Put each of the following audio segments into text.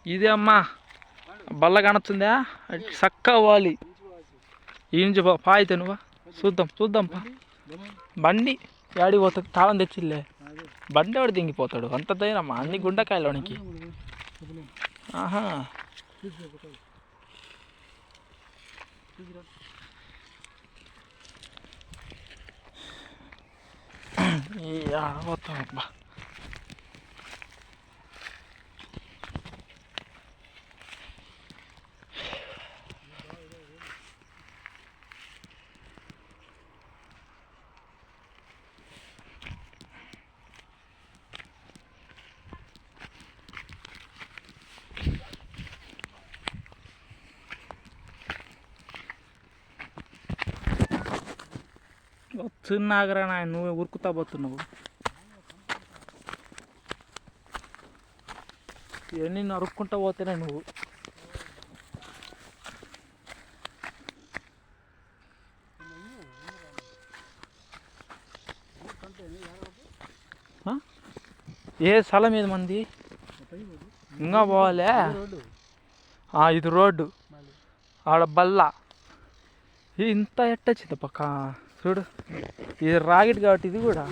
ఇదే అమ్మా బల్ల కానొచ్చిందా చక్కగా పోవాలి ఈ నుంచి పాయితే నువ్వు చూద్దాం బండి యాడికి పోతుంది తాళం తెచ్చిల్లే బండి వాడు దింగిపోతాడు అంత ధైర్యమ్మా అన్ని గుండెకాయలోనికి ఆహా పోతాం అబ్బా వస్తున్నాగరా నాయన నువ్వు ఉరుకుతా పోతున్నావు ఇవన్నీ నరుక్కుంటా పోతేనే నువ్వు ఏ స్థలం మీద మంది ఇంకా పోవాలే ఇది రోడ్డు ఆడ బల్ల ఇంత ఎట్టొచ్చింది పక్క చూడు ఇది రాగిట్ కాబట్టి ఇది కూడా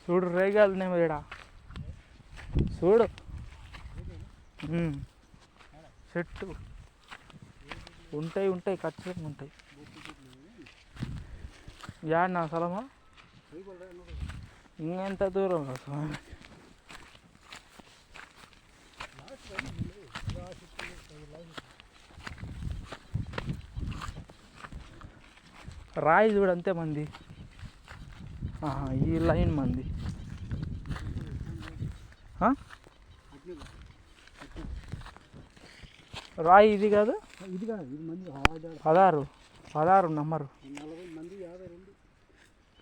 చూడు రేగాలునేమో ఈడ చూడు చెట్టు ఉంటాయి ఖచ్చితంగా ఉంటాయి యాడ్ నా స్థలమా ఇంకెంత దూరం స్వామి రాయి చూడు అంతే మంది ఈ లైన్ మంది రాయి ఇది కాదు 16 నంబరు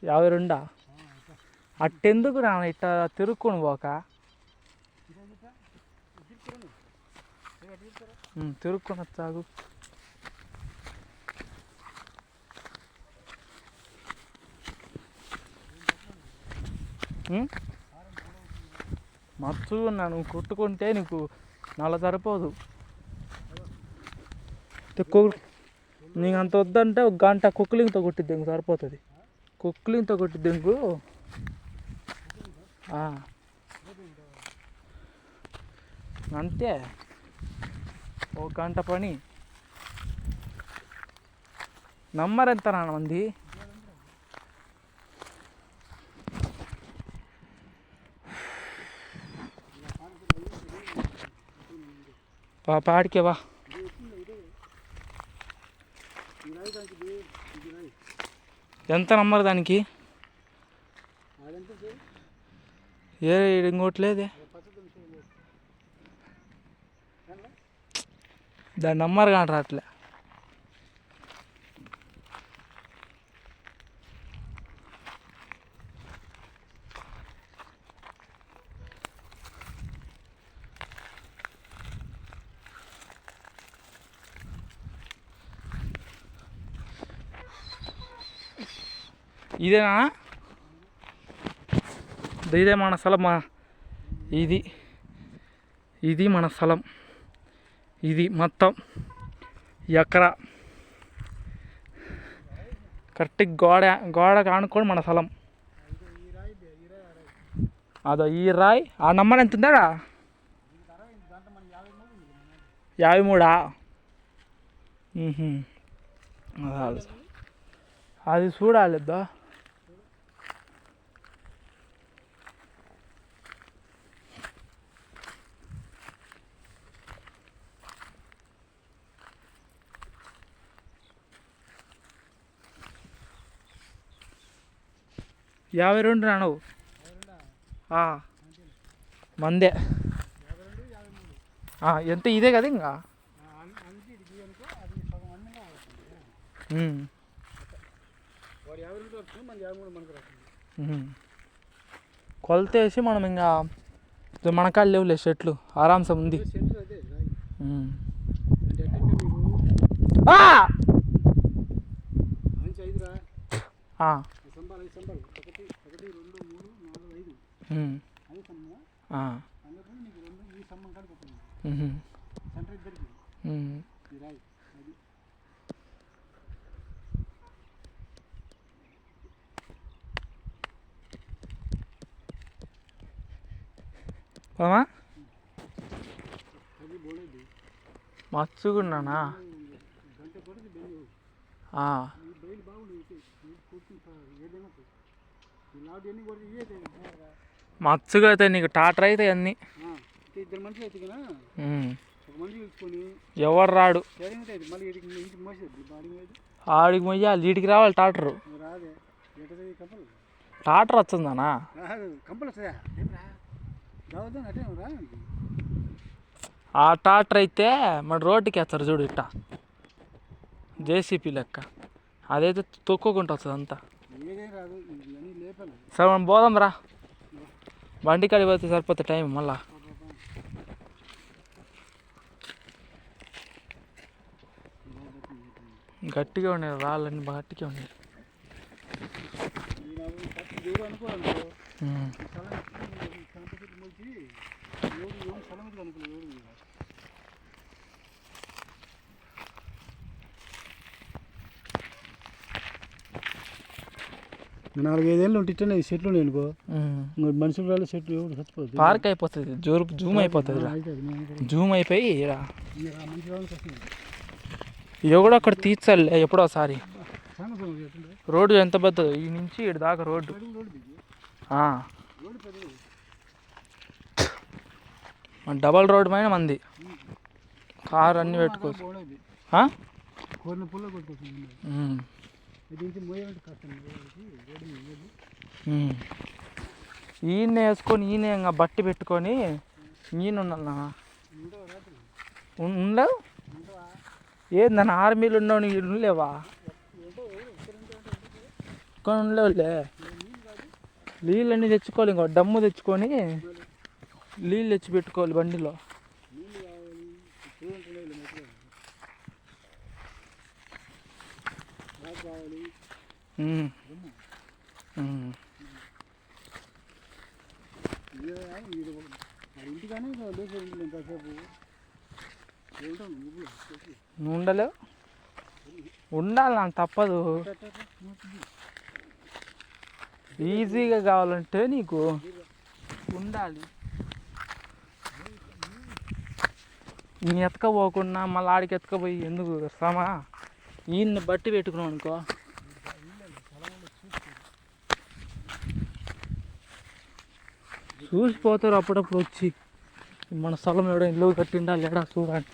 52 అట్టెందుకు రా ఇట్లా తిరుక్కొని పోక తిరుక్కొని వచ్చాగు మచ్చు నువ్వు కొట్టుకుంటే నీకు నల్ల సరిపోదు నీకు అంత వద్దంటే ఒక గంట కుక్కలింగ్తో కొట్టిద్ది ఇంక సరిపోతుంది కుక్కలింగ్తో కొట్టిద్ది ఇంకు అంతే ఒక గంట పని నంబర్ ఎంత నాన్న మంది పాడికే వా ఎంత నంబర్ దానికి ఇంకోట్లేదే దాని నంబర్ కానీ రాట్లే ఇదేనా ఇదే మన స్థలం ఇది మన స్థలం ఇది మొత్తం ఎకరా కరెక్ట్ గోడ కానుకోండి మన స్థలం అదో ఈ రాయి ఆ నంబర్ ఎంత ఉందా 53 అది చూడాలిద్దా యాభై రెండు రాను మందే ఎంత ఇదే కదా ఇంకా కొలత వేసి మనం ఇంకా మనకాళ్ళు లేవులే చెట్లు ఆరాంసం ఉంది. మచ్చుకున్నానా మచ్చుగా అయితే నీకు టాటర్ అయితే అన్నీ ఎవరు రాడు ఆడికి మొయ్యాలి వీడికి రావాలి టాటరు. టాటర్ వస్తుందనా ఆ టాటర్ అయితే మన రోడ్డుకి వేస్తారు చూడు ఇట్ట జేసీపీ లెక్క అదైతే తొక్కుకుంటూ వస్తుంది అంతా. సరే మనం పోదాం రా బండి కాడికి పోతే సరిపోతే టైం మళ్ళా. గట్టిగా ఉండేది రాళ్ళని గట్టిగా ఉండేది. నాలుగైదేళ్ళు ఉంటే చెట్లు అనుకో మనుషులు రాళ్ళు చెట్లు ఎవరు చచ్చిపోతుంది. పార్క్ అయిపోతుంది జూమ్ అయిపోతుంది జూమ్ అయిపోయి ఎవడో అక్కడ తీర్చాలి ఎప్పుడోసారి. రోడ్డు ఎంత పెద్దది ఈ నుంచి ఇటు దాకా రోడ్డు. డబల్ రోడ్డు పైన మంది కారు అన్నీ పెట్టుకోవచ్చు. ఈయన వేసుకొని ఈయన ఇంకా బట్టి పెట్టుకొని ఈయన ఉన్నా ఉండవు ఏందన్న ఆర్మీలు ఉన్నావు నీకు ఉండలేవా కానీ ఉండలేవులే. నీళ్ళన్నీ తెచ్చుకోవాలి ఇంకో డమ్ము తెచ్చుకొని నీళ్ళు తెచ్చి పెట్టుకోవాలి బండిలో. నువ్వు ఉండలేవు ఉండాలి నాకు తప్పదు. ఈజీగా కావాలంటే నీకు ఉండాలి. నేను ఎత్తుకపోకుండా మళ్ళీ ఆడికి ఎత్తుకపోయి ఎందుకు శ్రమ. ఈయన్ని బట్టి పెట్టుకున్నాం అనుకో చూసిపోతారు అప్పుడప్పుడు వచ్చి మన స్థలం ఎవడో ఇల్లు కట్టిండా లేడా చూడండి.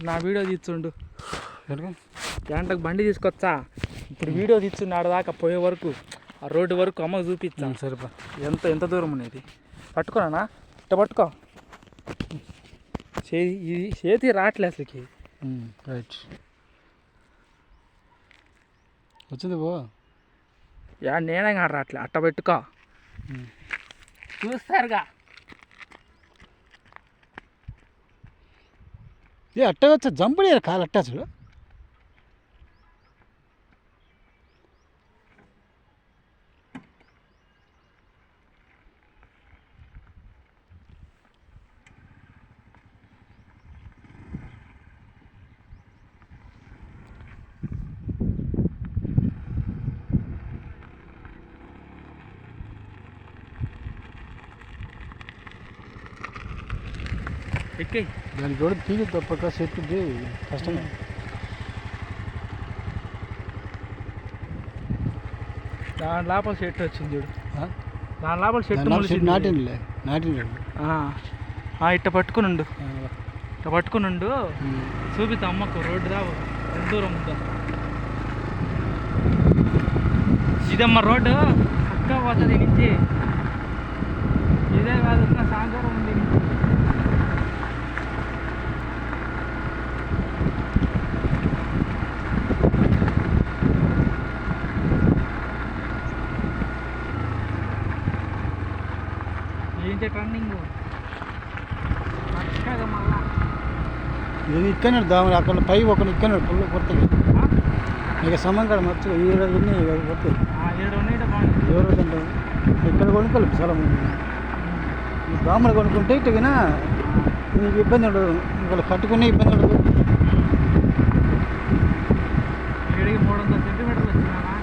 నా వీడియో తీస్తుండు గంటకు బండి తీసుకొచ్చా. ఇప్పుడు వీడియో తీస్తుండు ఆడదాకా పోయే వరకు ఆ రోడ్డు వరకు అమ్మకు చూపిస్తాను. సరిపా ఎంత దూరం ఉండేది పట్టుకోనా ఇట్ట పట్టుకో. ఇది చేతి రావట్లే అసలుకి. రైట్ వచ్చింది పో నేనే కాదు రావట్లే అట్ట పెట్టుకో చూస్తారుగా. అట్ట వచ్చా జంపుడు కాలు అట్టా చూడు. ఎక్కి దానికి కూడా తీగి తప్పక చెట్టుది కష్టమే. దాని లోపల చెట్టు వచ్చింది చూడు. ఆ? దాని లోపల చెట్టు దాని మొలిచింది. నాటిండిలే నాటిండు. ఇట్ట పట్టుకునుండు, ఇట్ట పట్టుకునుండు. చూపితా అమ్మకు రోడ్డు రా ఎంత దూరం ఉందో. ఇదమ్మ రోడ్డు చక్కగా పోతుంది నుంచి. ఇదే కాదు ఇంకా సాయంత్రం ఉంది. ఏంటి రన్నింగ్ చక్కగా మళ్ళా నేను ఇక్కనే దాని అక్కడ పై ఒకటి ఇక్కనే పుల్ల కొత్తగా ఇక సమంగా మర్చిగా ఈ రోజు కొత్తది 7 ఉన్నాయి బాగుంది. ఏ రోజు అంటే ఇక్కడ కొనుక్కోవాలి చాలా మంది. ఈ దామలు కొనుక్కుంటే ఇట్టుగా నీకు ఇబ్బంది ఉండదు, ఇంకా కట్టుకునే ఇబ్బంది ఉండదు. ఏడికి 300 సెంటీమీటర్లు వచ్చిందా?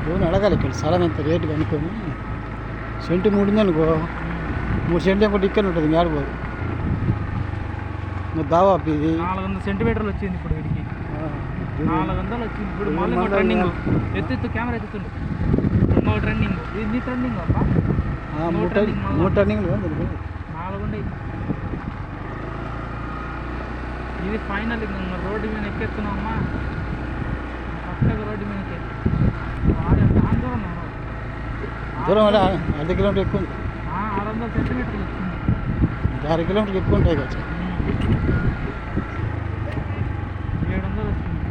లోన్ అడగాలి ఇక్కడ స్థలం ఎంత రేటు కనుక్కొని. సెంటు 3 ఉంది అనుకో, 3 సెంటు ఒకటి ఇక్కడ ఉంటుంది మేడపోదు. ఇంకా దావా ఇది 400 సెంటీమీటర్లు వచ్చింది ఇప్పుడు వీడికి. 400 వచ్చింది ఇప్పుడు. మళ్ళీ ఇంకో ట్రెండింగ్ ఎత్తు కెమెరా ఎత్తుతుండు. ఇంకో ట్రెండింగ్ ఇది ట్రెండింగ్ అబ్బా. 3 టర్నింగ్లు 4 ఉండే. ఇది ఫైనల్. ఇంకా రోడ్డు మీద ఎక్కెత్తున్నామమ్మా, చక్కగా రోడ్డు మీదకి. దూరం అంటే 1/2 కిలోమీటర్ ఎక్కువ ఉంది. 600 సెంటీమీటర్లు వచ్చింది. 6 కిలోమీటర్లు ఎక్కువ ఉంటాయి కదా. 700 వచ్చింది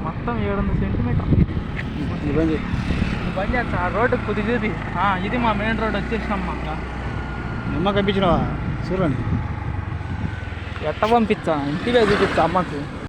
మొత్తం. 700 సెంటీమీటర్లు. ఇబ్బంది బండి చేస్తా ఆ రోడ్డు కొద్దిగా ఇది మా మెయిన్ రోడ్ వచ్చేసినాం. మాకు అమ్మ కనిపించినావా చూడండి. ఎట్ట పంపించా ఇంటివే చూపించా అమ్మకు.